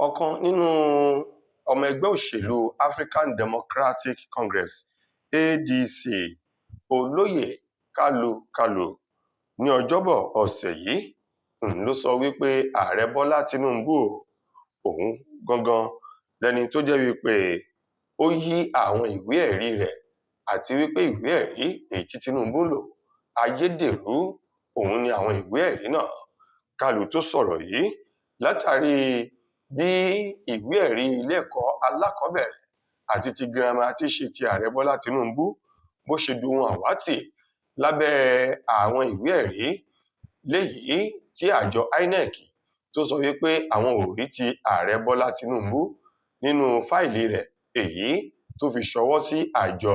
ọ̀kan nínú ọmọ ẹgbẹ́ òṣèlú African Democratic Congress (ADC) Olóyè Kalu Kalu ní Ọjọ́bọ̀ ọ̀sẹ̀ yìí ló sọ wípé Ààrẹ Bọ́lá Tinubu òun gangan lẹni tó jẹ́ wípé ó yí àwọn ìwé-ẹ̀rí rẹ̀ àti wípé ìwé-ẹ̀rí èyí tí Tinubu lò ayédèrú òun ni àwọn ìwé-ẹ̀rí náà. Kalu tó sọ̀rọ̀ yìí látàrí bí ìwé-ẹ̀rí ilé-ẹ̀kọ́ alákọ̀ọ́bẹ̀rẹ̀ àti ti girama tí í ṣe ti Ààrẹ Bọ́lá Tinubu bó ṣe dohun àwátì lábẹ́ àwọn ìwé-ẹ̀rí léyìí tí àjọ INEC tó sọ wípé àwọn ò rí ti Ààrẹ Bọ́lá Tinubu nínú fáìlì rẹ̀ èyí tó fi ṣọwọ́ sí àjọ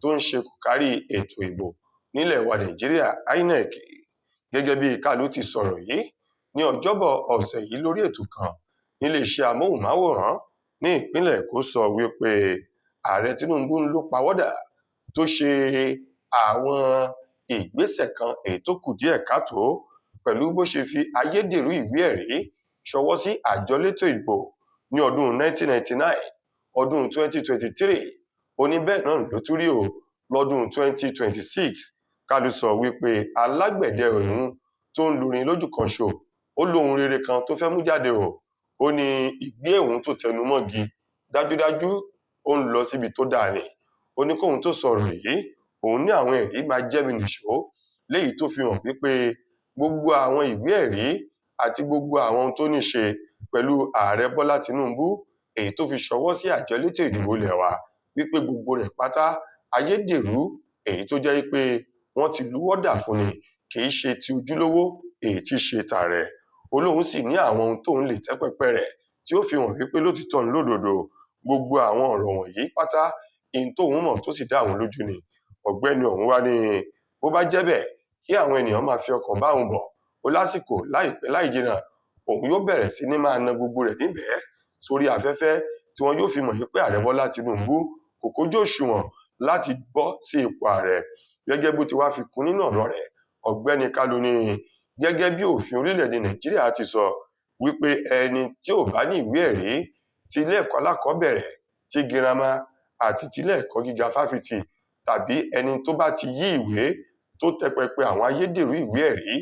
tó ń ṣe kòkárí ètò ìbò nílẹ̀ wa Nàìjíríà INEC. Gẹ́gẹ́ bí Kalu ti sọ̀rọ̀ yìí ní Ọjọ́bọ̀ ọ̀sẹ̀ yìí lórí ètò kan níléeṣẹ́ amóhùnmáwòrán ní ìpínlẹ̀ Èkó sọ wípé Ààrẹ Tinubu ló pawọ́dà tó ṣe àwọn ìgbésẹ̀ kan èyí tó kù díẹ̀ káàtó pẹ̀lú bó ṣe fi ayédèrú ìwé-ẹ̀rí ṣọwọ́ sí àjọ elétò ìbò ní ọdún 1999, ọdún 2023, ó ní bẹ́ẹ̀ náà ló tún rí lọ́dún 2026. Kalu sọ wípé alágbẹ̀dẹ òun tó ń lurin lójú kan ṣo ó lóhun rere kan tó fẹ́ mú jáde ó ní ìgbé òun tó tẹnu mọ́gi dájúdájú ó ń lọ síbi tó dáa ni. Ó ní kóhun tó sọ̀rọ̀ yìí òun ní àwọn ẹ̀rí máa jẹ́mi nìṣó léyìí tó fi hàn wípé gbogbo àwọn ìwé-ẹ̀rí àti gbogbo àwọn ohun tó ní ṣe pẹ̀lú Ààrẹ Bọ́lá Tinubu èyí tó fi ṣọwọ́ sí àjọ elétò ìdìbò ilẹ̀ wa wípé gbogbo rẹ̀ pátá ayédèrú èyí tó jẹ́ wípé wọ́n ti lúwọ́dà fún ni kì í ṣe ti ojúlówó èyí tí ṣe tààrẹ. Olóhun sì ní àwọn ohun tóun lè tẹ́ pẹpẹ rẹ̀ tí ó fi hàn wípé lótìtọ́ ní lódodo gbogbo àwọn ọ̀rọ̀ wọ̀nyí pátá ihun tóun mọ̀ tó sì dá àwọn lójú ni. Ọ̀gbẹ́ni ọ̀hún wá ní bó bá jẹ́ bẹ́ẹ̀ kí àwọn ènìyàn máa fi ọkàn bá òun bọ̀ ó lásìkò láìpẹ́ láìjìnà òun yóò bẹ̀rẹ̀ sí ní máa na gbogbo rẹ̀ níbẹ̀ẹ́ sórí afẹ́fẹ́ tí wọn yóò fi mọ̀ wípé Ààrẹ Bọ́lá Tinubu kò kójú òṣùwọ̀n láti bọ́ sí ipò ààrẹ. Gẹ́gẹ́ bó ti wá fi kún nínú ọ̀rọ̀ rẹ̀, Ọ̀gbẹ́ni Kalu ní gẹ́gẹ́ bí òfin orílẹ̀-èdè Nàìjíríà ti sọ wípé ẹni tí ò bá ní ìwé-ẹ̀rí ti ilé-ẹ̀kọ́ alákọ̀ọ́bẹ̀rẹ̀, ti girama àti ti ilé-ẹ̀kọ́ gíga fáfitì tàbí ẹni tó bá ti yí ìwé tó tẹ pẹpẹ àwọn ayédèrú ìwé-ẹ̀rí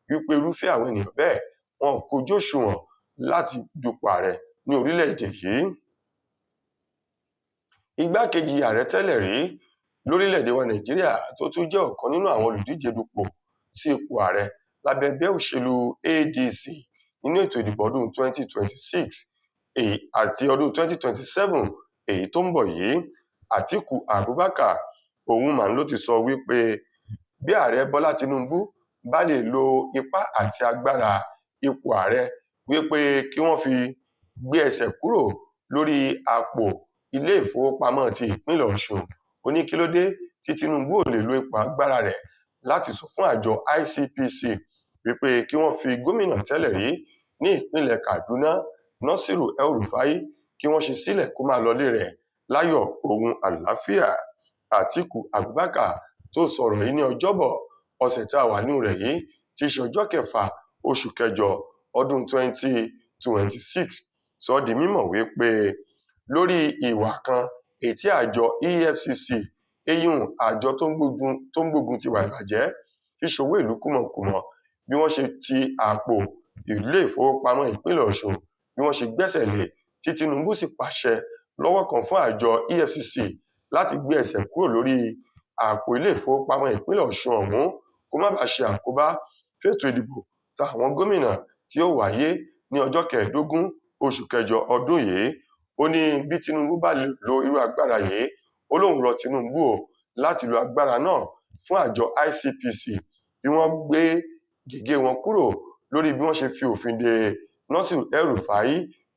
wípé irúfẹ́ àwọn ènìyàn bẹ́ẹ̀ wọn kò kójú òṣùwọ̀n láti dupò ààrẹ ní orílẹ̀-èdè yìí. Igbákejì ààrẹ tẹ́lẹ̀ rí lórílẹ̀-èdè wa Nàìjíríà tó tún jẹ́ ọ̀kan nínú àwọn olùdíje dupò sí ipò ààrẹ lábẹ́ ẹgbẹ́ òṣèlú ADC nínú ètò ìdìbò ọdún 2026 àti ọdún 2027 èyí tó ń bọ̀ yìí, Atiku Abubakar òun mà ló ti sọ wípé bí Ààrẹ Bọ́lá Tinubu bá lè lo ipá àti agbára ipò ààrẹ wípé kí wọ́n fi gbé ẹsẹ̀ kúrò lórí àpò ilé ìfowópamọ́ ti ìpínlẹ̀ Ọ̀ṣun. Ó ní kí ló dé tí Tinubu ò lè lo ipò agbára rẹ̀ láti sọ fún àjọ ICPC wípé kí wọ́n fi gómìnà tẹ́lẹ̀ rí ní ìpínlẹ̀ Kaduna Nasiru El-Rufai kí wọ́n ṣe sílẹ̀ kó máa lọlé rẹ̀ láyọ̀ ohun àlàáfíà. Atiku Abubakar tó sọ̀rọ̀ yìí ní Ọjọ́bọ̀ ọ̀sẹ̀ tá a wà nínú rẹ̀ yìí tí í ṣe ọjọ́ kẹfà oṣù kẹjọ ọdún 2026 sọ di mímọ̀ wípé lórí ìwà kan èyí tí àjọ EFCC àjọ tó ń gbógun ti ìwà ìbàjẹ́ ṣíṣowó ìlú kùmọ̀kùmọ̀ bí wọ́n ṣe ti àpò ilé ìfowópamọ́ ìpínlẹ̀ Ọ̀ṣun bí wọ́n ṣe gbẹ́sẹ̀ lé tí Tinubu sì pàṣẹ lọ́wọ́ kan fún àjọ EFCC láti gbé ẹsẹ̀ kúrò lórí àpò ilé ìfowópamọ́ ìpínlẹ̀ Ọ̀ṣun ọ̀hún kó má bàa ṣe àkóbá fétò ìdìbò tàwọn gómìnà tí ó wáyé ní ọjọ́ 15 oṣù kẹjọ ọdún yìí. Ó ní bí Tinubu bá lè lo irú agbára yìí ó lóun rọ Tinubu láti lo agbára náà fún àjọ ICPC bí wọ́n gbé gègé wọn kúrò lórí bí wọ́n ṣe fi òfin de Nasiru El-Rufai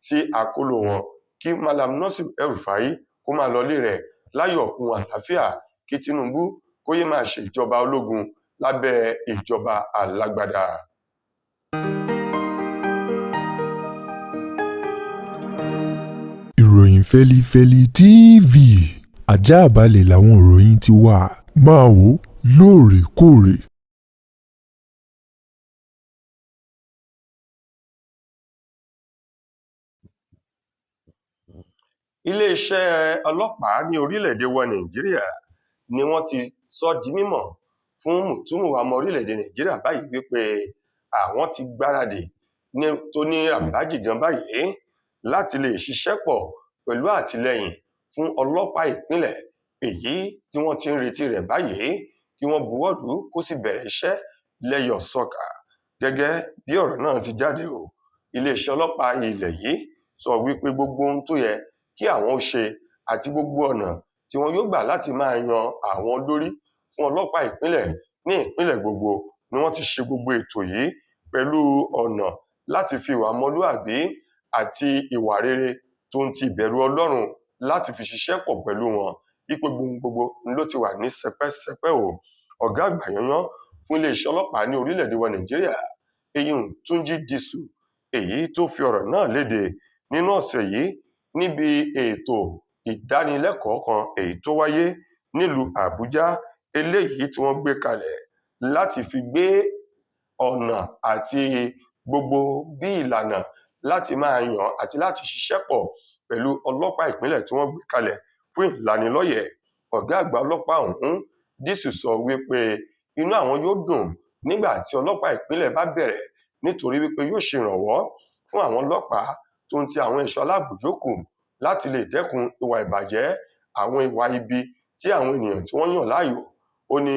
sí àkólò wọn kí Malam Nasiru El-Rufai kó máa lọlé rẹ̀ láyọ̀ ohun àlàáfíà kí Tinubu kó yé máa ṣe ìjọba ológun lábẹ́ ìjọba alágbádá. Ìròyìn Fẹ́lifẹ́li TV àjààbálẹ̀ làwọn ìròyìn ti wà máa wò lóòrèkóòrè. iléeṣẹ́ ọlọ́pàá ní orílẹ̀-èdè wa Nàìjíríà ni wọ́n ti sọ di mímọ̀ fún mùtúmùwà ọmọ orílẹ̀-èdè Nàìjíríà báyìí wípé àwọn ti gbáradì tó ní àbájì gan báyìí láti lè ṣiṣẹ́ pọ̀ pẹ̀lú àtìlẹ́yìn fún ọlọ́pàá ìpínlẹ̀ èyí tí wọ́n ti ń retí rẹ̀ báyìí kí wọ́n buwọ́lù kó sì bẹ̀rẹ̀ iṣẹ́ lẹ́yọ̀-ò-sọkà. Gẹ́gẹ́ bí ọ̀rọ̀ náà ti jáde iléeṣẹ́ ọlọ́pàá ilẹ̀ yìí sọ wípé gbogbo ohun tó yẹ kí àwọn ó ṣe àti gbogbo ọ̀nà tí wọn yóò gbà láti máa yan àwọn olórí fún ọlọ́pàá ìpínlẹ̀ ní ìpínlẹ̀ gbogbo ni wọ́n ti ṣe gbogbo ètò yìí pẹ̀lú ọ̀nà láti fi ìwà ọmọlúàbí àti ìwà rere tó ń ti ìbẹ̀rù Ọlọ́run láti fi ṣiṣẹ́ pọ̀ pẹ̀lú wọn. Ipò gbogbo ló ti wà ní sẹpẹ́sẹpẹ́ ọ̀gá àgbà yanyan fún iléeṣẹ́ ọlọ́pàá ní orílẹ̀-èdè wa Nàìjíríà Eyín Túnjí Dìsù èyí tó fi ọ̀rọ̀ náà léde nínú ọ̀sẹ̀ yìí níbi ètò ìdánilẹ́kọ̀ọ́ kan èyí tó wáyé nílùú Àbújá eléyìí tí wọ́n gbé kalẹ̀ láti fi gbé ọ̀nà àti gbogbo bí ìlànà láti máa yàn àti láti ṣiṣẹ́ pọ̀ pẹ̀lú ọlọ́pàá ìpínlẹ̀ tí wọ́n gbé kalẹ̀ fún ìlanilọ́yẹ̀. Ọ̀gá àgbà ọlọ́pàá ọ̀hún Dìsù sọ wípé inú àwọn yóò dùn nígbà tí ọlọ́pàá ìpínlẹ̀ bá bẹ̀rẹ̀ nítorí wípé yóò ṣèrànwọ́ fún àwọn ọlọ́pàá tó ń ti àwọn ẹ̀ṣọ́ aláàbò yòókù láti lè dẹ́kun ìwà ìbàjẹ́ àwọn ìwà ibi tí àwọn ènìyàn tí wọ́n yàn láàyò. Ó ní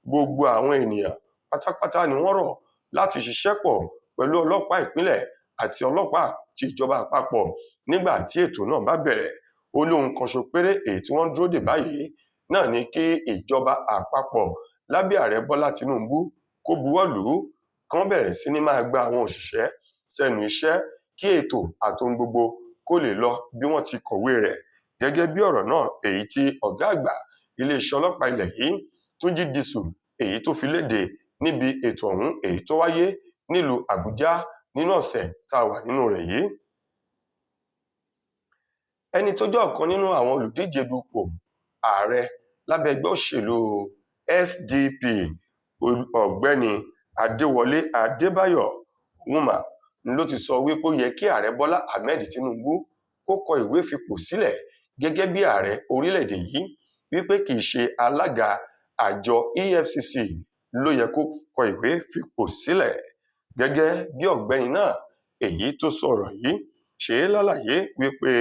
gbogbo àwọn ènìyàn pátápátá ni wọ́n rọ̀ láti ṣiṣẹ́ pọ̀ pẹ̀lú ọlọ́pàá ìpínlẹ̀ àti ọlọ́pàá ti ìjọba àpapọ̀ nígbà tí ètò náà bá bẹ̀rẹ̀. Ó ní ohun kan ṣo péré èyí tí wọ́n dúró dè báyìí náà ni kí ìjọba àpapọ̀ lábẹ́ ààrẹ Bọ́lá Tinubu kó buwọ́lù kán bẹ̀rẹ̀ sí ní máa gba àwọn òṣìṣẹ́ sẹ́nu iṣẹ́ kí ètò àtohun gbogbo kó lè lọ bí wọ́n ti kọ̀wé rẹ̀. Gẹ́gẹ́ bí ọ̀rọ̀ náà èyí tí ọ̀gá àgbà iléeṣẹ́ ọlọ́pàá ilẹ̀ yìí Túnjí Dìsù èyí tó fi léde níbi ètò ọ̀hún èyí tó wáyé nílùú Àbújá nínú ọ̀sẹ̀ tá a wà nínú rẹ̀ yìí. Ẹni tó jẹ́ ọ̀kan nínú àwọn olùdíje dupò ààrẹ lábẹ́ ẹgbẹ́ òṣèlú SDP ọ̀gbẹ́ni Adéwọlé Adébáyọ̀ Wúmà ló ti sọ wípé ó yẹ kí ààrẹ Bọ́lá Ahmed Tinubu kó kọ ìwé fipò sílẹ̀ gẹ́gẹ́ bí ààrẹ orílẹ̀-èdè yìí wípé kì í ṣe alága àjọ EFCC ló yẹ kó kọ ìwé fipò sílẹ̀. Gẹ́gẹ́ bí ọ̀gbẹ́ni náà èyí tó sọ̀rọ̀ yìí ṣe lálàyé wípé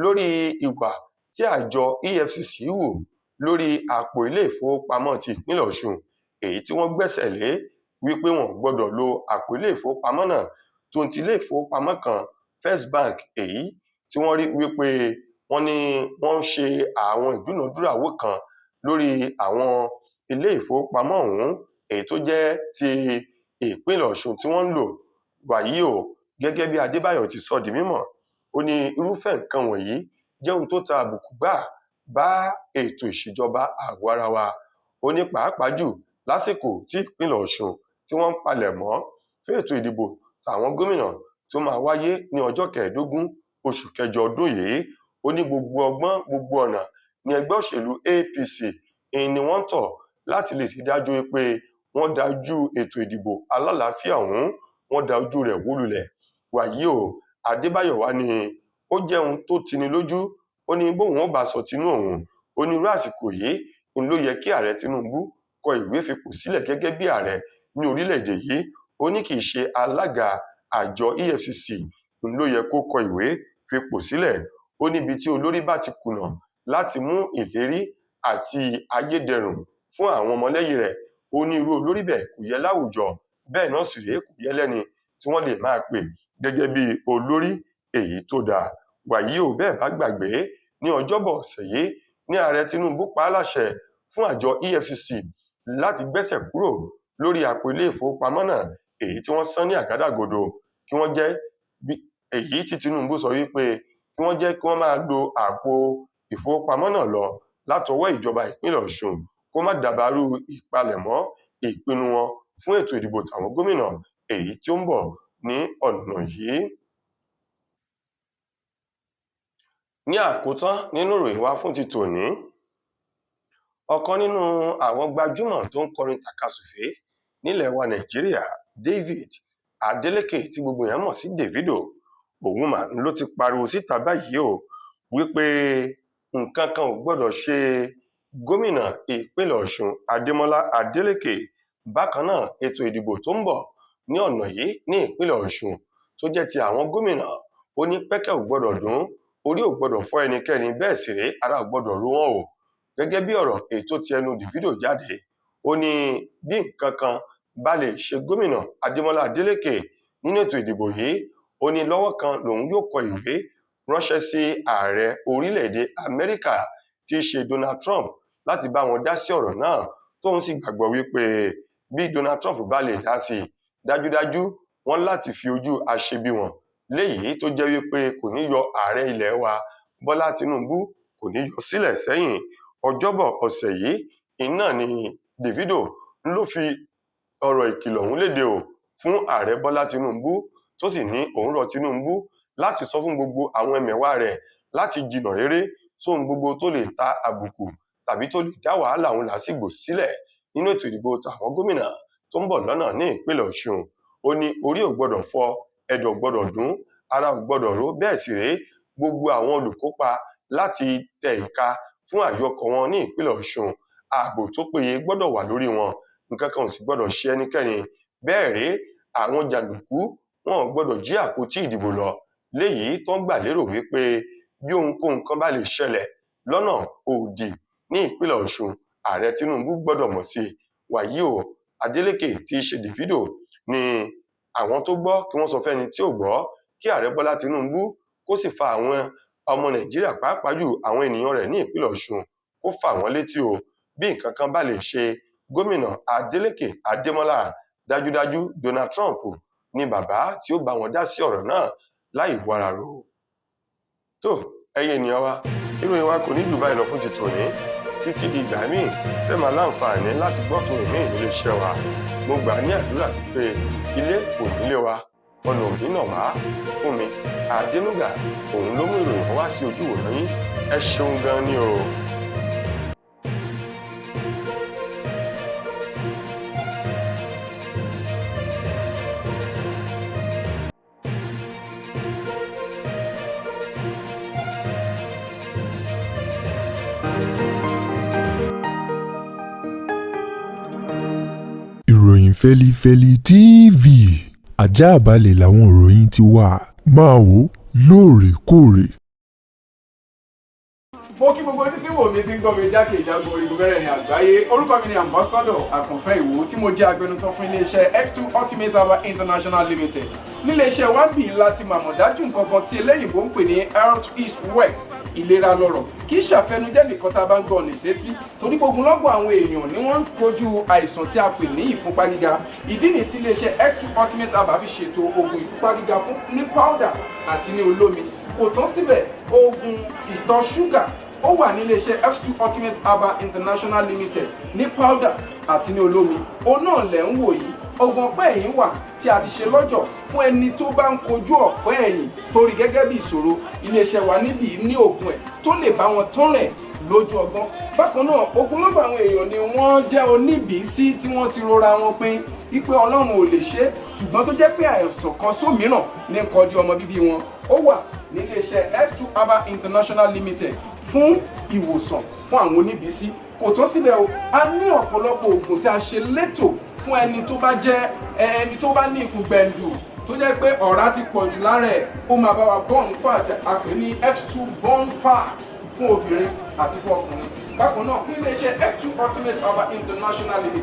lórí ìwà tí àjọ EFCC hù lórí àpò ilé ìfowópamọ́ ti ìpínlẹ̀ Ọ̀ṣun èyí tí wọ́n gbẹ́sẹ̀ lé wípé wọn gbọ́dọ̀ lo àpò ilé ìfowópamọ́ náà tó ń ti ilé ìfowópamọ́ kan First Bank èyí tí wọ́n rí wípé wọ́n ní wọ́n ń ṣe àwọn ìdúnàdúrà owó kan lórí àwọn ilé ìfowópamọ́ ọ̀hún èyí tó jẹ́ ti ìpínlẹ̀ Ọ̀ṣun tí wọ́n ń lò wàyí gẹ́gẹ́ bí Adébáyọ̀ ti sọ di mímọ̀. Ó ní irúfẹ́ nǹkan wọ̀nyí jẹ́ ohun tó ta àbùkù gbà bá ètò ìṣèjọba àwarawa. Ó ní pàápàá jù lásìkò tí ìpínlẹ̀ Ọ̀ṣun tí wọ́n ń palẹ̀ mọ́ fún ètò ìdìbò tàwọn gómìnà tó máa wáyé ní ọjọ́ 15 oṣù kẹjọ ọdún yìí. Ó ní gbogbo ọgbọ́n gbogbo ọ̀nà ní ẹgbẹ́ òṣèlú APC ni wọ́n tọ̀ láti lè fi dájú pé wọ́n dájú ètò ìdìbò alálàáfíà ọ̀hún wọ́n dá ojú rẹ̀ wó lulẹ̀. Wàyí Adébáyọ̀ wá ní ó jẹ́ ohun tó tini lójú. Ó ní bóun ó bá sọ tinú òun ó ní irú àsìkò yìí ló yẹ kí ààrẹ Tinubu kọ ìwé fipò sílẹ̀ gẹ́gẹ́ bí ààrẹ ní orílẹ̀-èdè yìí. Ó ní kì í ṣe alága àjọ EFCC ló yẹ kó kọ ìwé fipò sílẹ̀. Ó níbi tí olórí bá ti kùnà láti mú ìlérí àti ayédẹrùn fún àwọn ọmọlẹ́yìn rẹ̀ ó ní irú olórí bẹ́ẹ̀ kò yẹ láwùjọ bẹ́ẹ̀ náà sì rèé kò yẹ lẹ́ni tí wọ́n lè máa pè gẹ́gẹ́ bí olórí èyí tó dáa. Wàyí bẹ́ẹ̀ bá gbàgbé ní ọjọ́bọ̀ ọ̀sẹ̀ yìí ní ààrẹ Tinubu pa á láṣẹ fún àjọ EFCC láti gbẹ́sẹ̀ kúrò lórí àpò ilé ìfowópamọ́ náà èyí tí wọ́n sán ní àgádágodo kí wọ́n jẹ́ èyí tí Tinubu sọ wípé kí wọ́n jẹ́ kí wọ́n máa lo àpò ìfowópamọ́ náà lọ látọwọ́ ìjọba ìpínlẹ̀ Ọ̀ṣun kó má dàbàrú ìpalẹ̀mọ́ ìpinnu wọn fún ètò ìdìbò tàwọn gómìnà èyí tí ó ń bọ̀ ní ọ̀nà yìí. Ní àkótán nínú ìròyìn wa fún ti tòní, ọ̀kan nínú àwọn gbajúmọ̀ tó ń kọrin tàkasùfé nílẹ̀ wa Nàìjíríà David Adeleke tí gbogbo èèyàn mọ̀ sí Davido òun mà ló ti pariwo síta báyìí wípé nǹkan kan ò gbọ́dọ̀ ṣe gómìnà ìpínlẹ̀ Ọ̀ṣun Adémọ́lá Adélékè. Bákan náà, ètò ìdìbò tó ń bọ̀ ní ọ̀nà yìí ní ìpínlẹ̀ Ọ̀ṣun tó jẹ́ ti àwọn gómìnà, ó ní pẹ́kẹ́ ò gbọ́dọ̀ dún, orí ò gbọ́dọ̀ fọ́ ẹnikẹ́ni, bẹ́ẹ̀ sì rèé ara ò gbọ́dọ̀ ro wọ́n o. Gẹ́gẹ́ bí ọ̀rọ̀ ètò ti ẹnu Davido jáde, ó ní bí nǹkan kan bá lè ṣe gómìnà Adémọ́lá Adélékè nínú ètò ìdìbò yìí, ó ní lọ́wọ́ kan lòun yóò kọ ìwé ránṣẹ́ sí ààrẹ orílẹ̀-èdè Amẹ́ríkà tí í ṣe Donald Trump láti bá wọn dá sí ọ̀rọ̀ náà, tóun sì gbàgbọ́ wípé bí Donald Trump bá lè dá sí i, dájúdájú wọ́n láti fi ojú aṣebi wọn, léyìí tó jẹ́ wípé kò ní yọ ààrẹ ilẹ̀ wa Bọ́lá Tinubu kò ní yọ sílẹ̀ sẹ́yìn. Ọjọ́bọ̀ ọ̀sẹ̀ yìí iná ni Davido ló fi ọ̀rọ̀ ìkìlọ̀ ọ̀hún léde o fún ààrẹ Bọ́lá Tinubu, tó sì ní òun rọ̀ Tinubu láti sọ fún gbogbo àwọn ẹmẹ̀wà rẹ̀ láti jìnnà réré sóhun gbogbo tó lè ta àbùkù tàbí tó lè dá wàhálà òun làásìgbò sílẹ̀ nínú ètò ìdìbò tàwọn gómìnà tó ń bọ̀ lọ́nà ní ìpínlẹ̀ Ọ̀ṣun. Ó ní orí ò gbọ́dọ̀ fọ́, ẹ̀dọ̀ ò gbọ́dọ̀ dún, ara ò gbọ́dọ̀ ró, bẹ́ẹ̀ sì rèé gbogbo àwọn olùkópa láti tẹ ìka fún àyọkọ̀ wọn ní ìpínlẹ̀ Ọ̀ṣun, ààbò tó péye gbọ́dọ̀ wà lórí wọn, nǹkan kan ò sì gbọ́dọ̀ ṣe ẹnikẹ́ni. Bẹ́ẹ̀ rèé àwọn jàǹdùkú wọn ò gbọ́dọ̀ jí àpótí ìdìbò lọ, léyìí tó ń gbà lérò wípé bí ohunkóhun kan bá lè ṣẹlẹ̀ lọ́nà òdì ní ìpínlẹ̀ Ọ̀ṣun, ààrẹ Tinubu gbọ́dọ̀ mọ̀ sí i. Wàyí o, Adélékè tí í ṣe Davido ní àwọn tó gbọ́ kí wọ́n sọ fẹ́ni tí ò gbọ́, kí ààrẹ Bọ́lá Tinubu kó sì fa àwọn ọmọ Nàìjíríà pàápàá jù àwọn ènìyàn rẹ̀ ní ìpínlẹ̀ Ọ̀ṣun kó fà wọ́n létí o. Bí nǹkan kan bá lè ṣe gómìnà Adélékè Adémọ́lá, dájúdájú Donald Trump ni bàbá tí ó bá wọn dá sí ọ̀rọ̀ náà láì wáraro. Tó ẹ̀yin ènìyàn wa, ìròyìn wa kò ní jù báyìí lọ fún ti tòní. Títí di ìgbà míì tẹ́ máa láǹfààní láti gbọ́ tòun ìmí ìnílé iṣẹ́ wa. Mo gbà ní àdúrà pé ilé kò nílé wa, ọ̀nà òní náà wá. Fún mi Adénúgà òun ló mú ìròyìn wá sí ojú ìwòran yín. Ẹ ṣeun gan ni o. Ìròyìn Fẹ́lifẹ́li TV àjààbálẹ̀ làwọn ìròyìn ti wà, máa wò lóòrèkóòrè. Mo kí gbogbo ojú tí wò mí ti ń gbọ́ mi jákèjádò orígun mẹ́rẹ̀ẹ̀rin àgbáyé. Orúkọ mi ni Ambassador Àkànfẹ́ Ìwò tí mo jẹ́ agbẹnusọ fún iléeṣẹ́ X2 Ultimate Herbal International Limited. Níléeṣẹ́ wa bí láti màmọ̀ dájú nǹkan kan tí eléyìnbó ń pè ní Health is Wealth, ìlera lọ́rọ̀. Kì í ṣàfẹnujẹ́ nìkan tá a bá ń gbọ́ ọ̀nì sétí, torí gbogbo lọ́gbọ̀ àwọn èèyàn ni wọ́n ń kojú àìsàn tí a pè ní ìfúnpá gíga. Ìdí nìyí tí iléeṣẹ́ X2 Ultimate Herbal fi ṣètò oògùn ìfúnpá gíga fún ní powder àti ní olómi. Kò tán síbẹ̀, oògùn ìtọ̀ ṣúgà ó wà ní iléeṣẹ́ X2 Ultimate Herbal International Limited ní powder àti ní olómi. Òun náà lẹ̀ ń wò yìí. Oògùn ọ̀pẹ́ ẹ̀yìn wà tí a ti ṣe lọ́jọ̀ fún ẹni tó bá ń kojú ọ̀pẹ́ ẹ̀yìn torí gẹ́gẹ́ bí ìṣòro. Iléeṣẹ́ wa níbí ní oògùn ẹ̀ tó lè bá wọn tán rẹ̀ lójú ọgbọ́n. Bákan náà, ogunlọ́gọ̀ àwọn èèyàn ni wọ́n jẹ́ oníbìísí tí wọ́n ti rora wọn pín wípé Ọlọ́run ò lè ṣe, ṣùgbọ́n tó jẹ́ pé àìsàn kan sómìíràn ní kọjú ọmọ bíbí wọn. Ó wà ní iléeṣẹ́ X2 Herbal International Limited fún ìwòsàn fún àwọn oníbìísí. Kò tó síbẹ̀ o, a ní ọ̀pọ̀lọpọ̀ oògùn tí a ṣe létò fún ẹni tó bá jẹ́ ẹni tó bá ní ikùn gbẹ̀ndù tó jẹ́ pé ọ̀rá ti pọ̀ jù lára ẹ̀, ó máa bá wa burn fat, a pè ní X2 burn fat fún obìnrin àti fún ọkùnrin. Bákan náà, ní iléeṣẹ́ X2 Ultimate Herbal International Limited